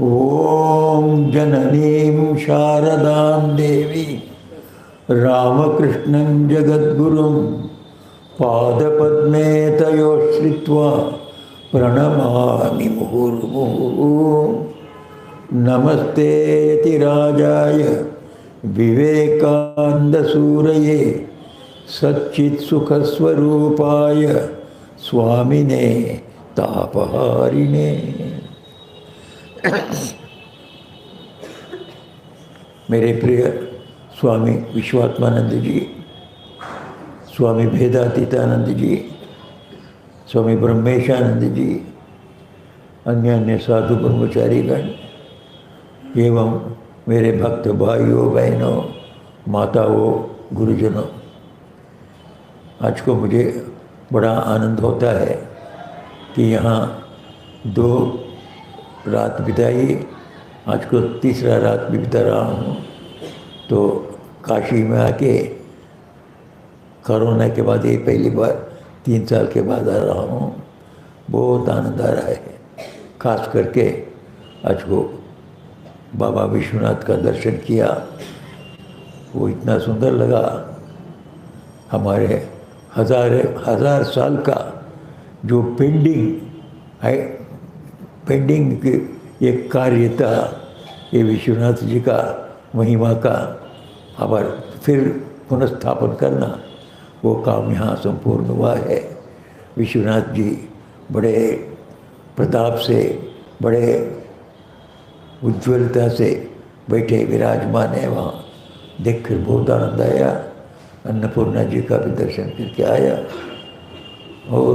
ॐ जननीं शारदां देवी रामकृष्णं जगद्गुरुं पादपद्मे तयोश्रित्वा प्रणमामि मुहुर्मुहुः। नमस्ते यतिराजाय विवेकानन्दसूरये सच्चित्सुखस्वरूपाय स्वामिने तापहारिणे। मेरे प्रिय स्वामी विश्वात्मानंद जी, स्वामी भेदातीतानंद जी, स्वामी ब्रह्मेशानंद जी, अन्य अन्य साधु ब्रह्मचारीगण एवं मेरे भक्त भाइयों बहनों माताओं गुरुजनों, आज को मुझे बड़ा आनंद होता है कि यहाँ 2 रात बिताई, आज को तीसरा रात भी बिता रहा हूँ। तो काशी में आके कोरोना के बाद ये पहली बार 3 साल के बाद आ रहा हूँ। बहुत आनंद आ रहा है। खास करके आज को बाबा विश्वनाथ का दर्शन किया, वो इतना सुंदर लगा। हमारे हजार साल का जो पेंडिंग एक कार्य था, ये विश्वनाथ जी का महिमा का आभार फिर पुनर्स्थापन करना, वो काम यहाँ संपूर्ण हुआ है। विश्वनाथ जी बड़े प्रताप से, बड़े उज्ज्वलता से बैठे विराजमान है वहाँ, देखकर बहुत आनंद आया। अन्नपूर्णा जी का भी दर्शन करके आया और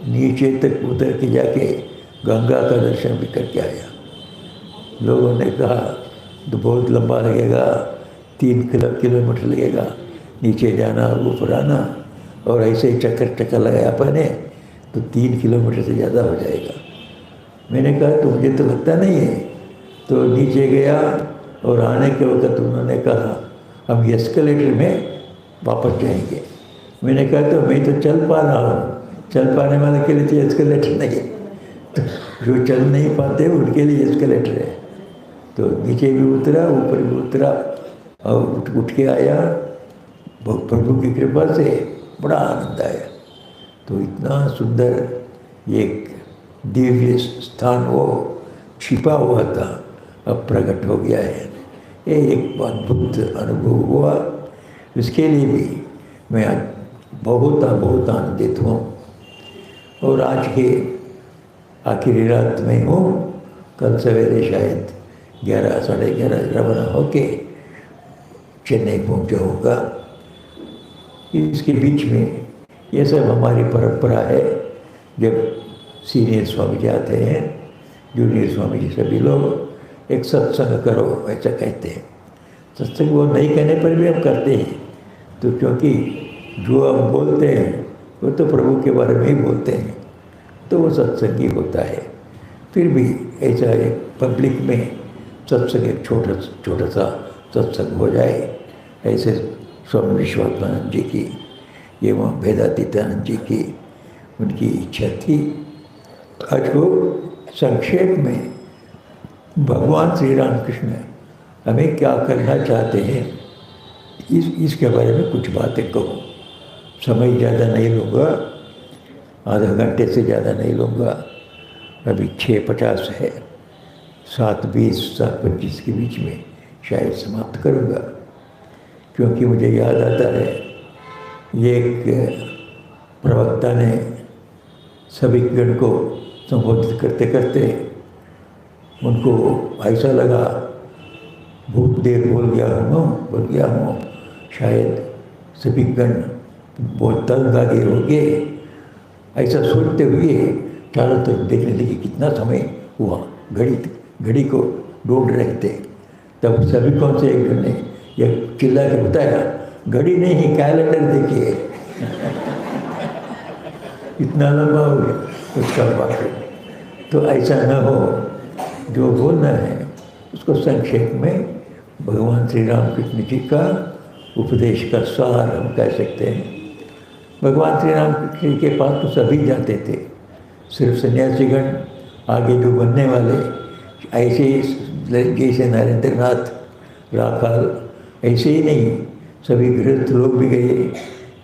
नीचे तक उतर के जाके गंगा का दर्शन भी करके आया। लोगों ने कहा तो बहुत लंबा लगेगा, 3 किलोमीटर लगेगा नीचे जाना और ऊपर आना, और ऐसे ही चक्कर लगाया अपने तो 3 किलोमीटर से ज़्यादा हो जाएगा। मैंने कहा तो मुझे तो लगता नहीं है। तो नीचे गया और आने के वक्त उन्होंने कहा हम एस्केलेटर में वापस जाएंगे। मैंने कहा तो मैं तो चल पा रहा हूँ, चल पाने वाले के लिए तो एस्केलेटर नहीं है, तो जो चल नहीं पाते उनके लिए एस्केलेटर है। तो नीचे भी उतरा, ऊपर भी उतरा और उठ के आया। प्रभु की कृपा से बड़ा आनंद आया। तो इतना सुंदर एक दिव्य स्थान वो छिपा हुआ था, अब प्रकट हो गया है। ये एक अद्भुत अनुभव हुआ। इसके लिए भी मैं आज बहुत आनंदित हूँ। और आज के आखिरी रात में हूँ, कल सवेरे शायद 11 साढ़े 11 रवाना होके चेन्नई पहुँचा होगा। इसके बीच में ये सब हमारी परंपरा है, जब सीनियर स्वामी जी आते हैं, जूनियर स्वामी जी सभी लोग एक सत्संग करो ऐसा कहते हैं। सत्संग वो नहीं कहने पर भी हम करते हैं, तो क्योंकि जो हम बोलते हैं वो तो प्रभु के बारे में ही बोलते हैं, तो वो सत्संग ही होता है। फिर भी ऐसा एक पब्लिक में सत्संग, एक छोटा सा सत्संग हो जाए, ऐसे स्वामी विश्वात्मानंद जी की एवं भेदातीतानंद जी की उनकी इच्छा थी। आज को संक्षेप में भगवान श्री रामकृष्ण हमें क्या करना चाहते हैं, इसके बारे में कुछ बातें कहूँ। समय ज़्यादा नहीं लूँगा, आधा घंटे से ज़्यादा नहीं लूँगा। अभी 6:50 है, 7:20 7:25 के बीच में शायद समाप्त करूँगा, क्योंकि मुझे याद आता है ये एक प्रवक्ता ने सभी गण को संबोधित करते करते उनको ऐसा लगा बहुत देर बोल गया हूँ, शायद सभी गण बहुत तंग आगे हो गए। ऐसा सोचते हुए चारों तरफ देखने लगे कितना समय हुआ, घड़ी को ढूंढ रहे थे। तब सभी कौन से एक जन ने यह चिल्ला के बताया, घड़ी नहीं कैलेंडर देखिए। इतना लंबा हो गया उसका बात। तो ऐसा न हो, जो बोलना है उसको संक्षेप में भगवान श्री रामकृष्ण जी का उपदेश का सार हम कह सकते हैं। भगवान श्री रामकृष्ण जी के पास तो सभी जाते थे, सिर्फ सन्यासीगण आगे जो बनने वाले ऐसे जैसे नरेंद्र नाथ राखाल ऐसे ही नहीं, सभी गृहस्थ लोग भी गए।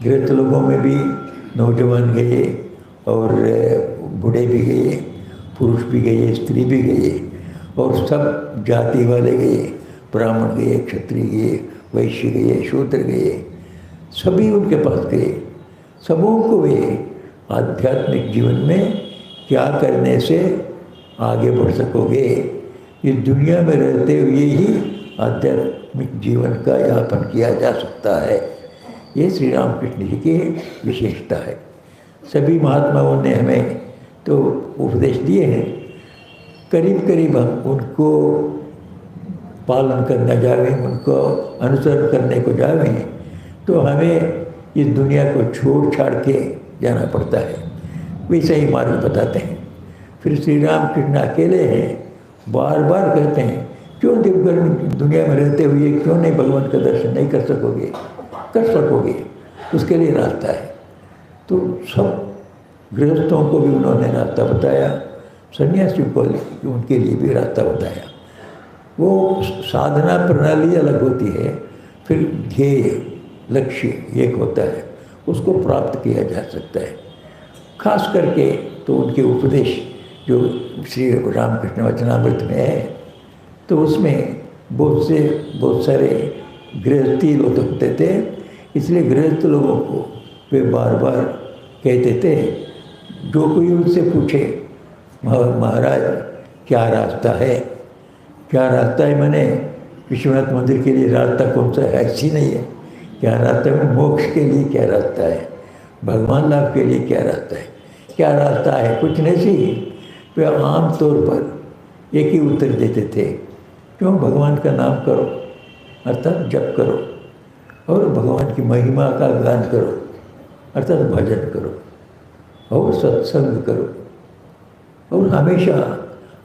गृहस्थ लोगों में भी नौजवान गए और बूढ़े भी गए, पुरुष भी गए, स्त्री भी गए, और सब जाति वाले गए। ब्राह्मण गए, क्षत्रिय गए, वैश्य गए, शूद्र गए, सभी उनके पास गए। सबों को वे आध्यात्मिक जीवन में क्या करने से आगे बढ़ सकोगे, इस दुनिया में रहते हुए ही आध्यात्मिक जीवन का यापन किया जा सकता है। ये श्री रामकृष्ण जी की विशेषता है। सभी महात्माओं ने हमें तो उपदेश दिए हैं, करीब करीब हम उनको पालन करना जावें, उनको अनुसरण करने को जावें, तो हमें इस दुनिया को छोड़ छाड़ के जाना पड़ता है। वैसे ही मार्ग बताते हैं। फिर श्री रामकृष्ण अकेले हैं, बार बार कहते हैं क्यों दिवघर में दुनिया में रहते हुए क्यों नहीं भगवान का दर्शन नहीं कर सकोगे? कर सकोगे, उसके लिए रास्ता है। तो सब गृहस्थों को भी उन्होंने रास्ता बताया, सन्यासियों को उनके लिए भी रास्ता बताया। वो साधना प्रणाली अलग होती है, फिर ध्येय लक्ष्य एक होता है, उसको प्राप्त किया जा सकता है। खास करके तो उनके उपदेश जो श्री रामकृष्ण वचनामृत में है, तो उसमें बहुत सारे गृहस्थी लोग होते थे, इसलिए गृहस्थ लोगों को वे बार बार कहते थे, जो कोई उनसे पूछे महाराज क्या रास्ता है, क्या रास्ता है, मैंने विश्वनाथ मंदिर के लिए रास्ता कौन सा है, ऐसी नहीं है। क्या रास्ता है, मोक्ष के लिए क्या रास्ता है, भगवान लाभ के लिए क्या रास्ता है, क्या रास्ता है, कुछ नहीं सी। वे आम तौर पर एक ही उत्तर देते थे, क्यों भगवान का नाम करो, अर्थात जप करो, और भगवान की महिमा का गान करो, अर्थात भजन करो, और सत्संग करो, और हमेशा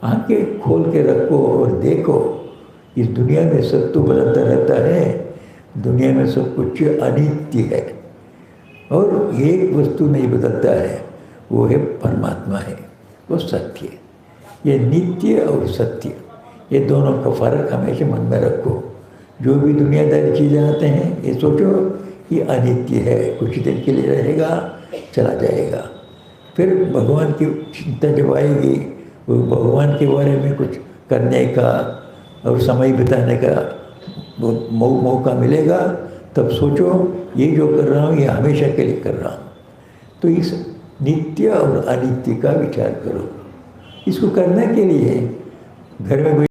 आंखें खोल के रखो और देखो, इस दुनिया में सब तो बदलता रहता है, दुनिया में सब कुछ अनित्य है, और एक वस्तु नहीं बदलता है, वो है परमात्मा है, वो सत्य है। ये नित्य और सत्य, ये दोनों का फर्क हमेशा मन में रखो। जो भी दुनियादारी चीज़ें आते हैं, ये सोचो कि अनित्य है, कुछ दिन के लिए रहेगा, चला जाएगा। फिर भगवान की चिंता जब आएगी, वो भगवान के बारे में कुछ करने का और समय बिताने का मौका मिलेगा, तब सोचो ये जो कर रहा हूँ ये हमेशा के लिए कर रहा हूँ। तो इस नित्य और अनित्य का विचार करो। इसको करने के लिए घर में